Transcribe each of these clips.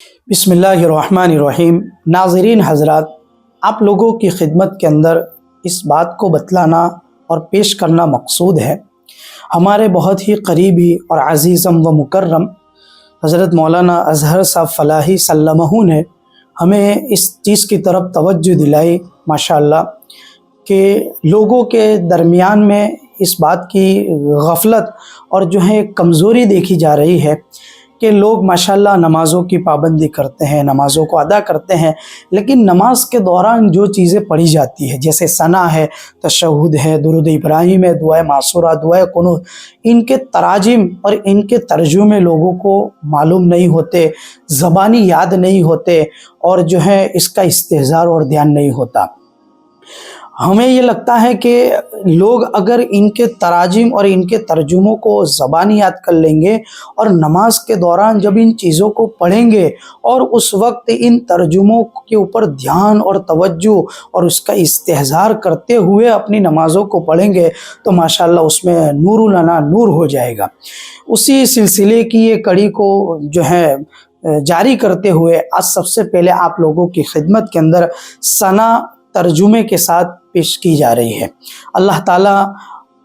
बिस्मिल्लाहिर्रहमानिर्रहीम। नाज़रीन हज़रात, आप लोगों की खिदमत के अंदर इस बात को बतलाना और पेश करना मकसूद है। हमारे बहुत ही करीबी और अज़ीज़म व मुकर्रम हज़रत मौलाना अज़हर साहब फ़लाही सल्लमहू ने हमें इस चीज़ की तरफ तवज्जो दिलाई माशाअल्लाह कि लोगों के दरमियान में इस बात की गफलत और जो है कमज़ोरी देखी जा रही है कि लोग माशाअल्लाह नमाज़ों की पाबंदी करते हैं, नमाज़ों को अदा करते हैं, लेकिन नमाज के दौरान जो चीज़ें पढ़ी जाती है जैसे सना है, तशहुद है, दुरूद इब्राहिम है, दुआ मासूरा, दुआ कुनूत, इनके तराजिम और इनके तर्जुमे लोगों को मालूम नहीं होते, ज़बानी याद नहीं होते और जो है इसका इस्तेहज़ार और ध्यान नहीं होता। हमें ये लगता है कि लोग अगर इनके तराजिम और इनके तर्जुमों को ज़बानी याद कर लेंगे और नमाज के दौरान जब इन चीज़ों को पढ़ेंगे और उस वक्त इन तर्जुमों के ऊपर ध्यान और तवज्जो और उसका इस्तेहज़ार करते हुए अपनी नमाज़ों को पढ़ेंगे तो माशाअल्लाह उसमें नूरुल अना नूर हो जाएगा। उसी सिलसिले की ये कड़ी को जो है जारी करते हुए आज सबसे पहले आप लोगों की खिदमत के अंदर सना तर्जुमे के साथ पेश की जा रही है। अल्लाह ताला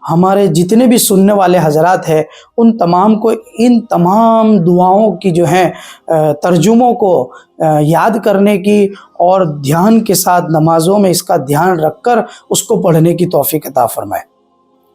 हमारे जितने भी सुनने वाले हजरात हैं उन तमाम को इन तमाम दुआओं की जो है तर्जुमों को याद करने की और ध्यान के साथ नमाज़ों में इसका ध्यान रखकर उसको पढ़ने की तौफीक अता फरमाए।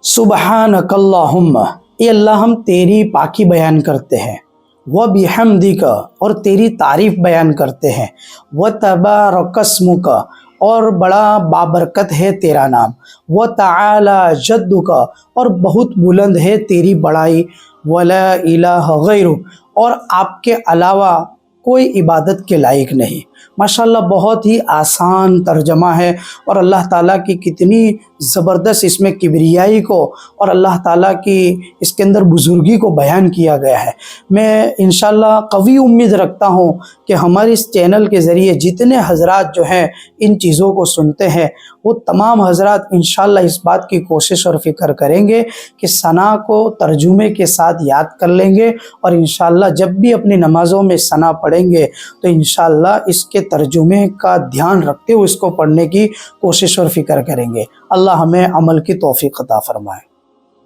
सुबहानकल्लाहुम्मा, ये अल्लाह हम तेरी पाकी बयान करते हैं, व बिहम्दिका और तेरी तारीफ़ बयान करते हैं, व तबारकस्मुका और बड़ा बाबरकत है तेरा नाम, व तआला जद्दुका और बहुत बुलंद है तेरी बड़ाई, वला इलाहा गैरुक और आपके अलावा कोई इबादत के लायक नहीं। माशाअल्लाह बहुत ही आसान तर्जमा है और अल्लाह ताला की कितनी ज़बरदस्त इसमें किबरियाई को और अल्लाह ताला की इसके अंदर बुज़ुर्गी को बयान किया गया है। मैं इंशाअल्लाह कवी उम्मीद रखता हूँ कि हमारे इस चैनल के ज़रिए जितने हजरात जो हैं इन चीज़ों को सुनते हैं वो तमाम हजरात इंशाअल्लाह इस बात की कोशिश और फ़िक्र करेंगे कि सना को तर्जुमे के साथ याद कर लेंगे और इंशाअल्लाह जब भी अपनी नमाज़ों में सना पढ़ेंगे तो इंशाअल्लाह इसके तर्जुमे का ध्यान रखते हुए इसको पढ़ने की कोशिश और फ़िक्र करेंगे। अल्लाह हमें अमल की तौफीक अता फरमाए।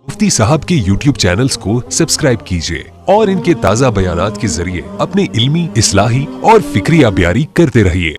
मुफ्ती साहब के YouTube चैनल्स को सब्सक्राइब कीजिए और इनके ताज़ा बयानात के जरिए अपने इल्मी, इस्लाही और फिक्री अबियारी करते रहिए।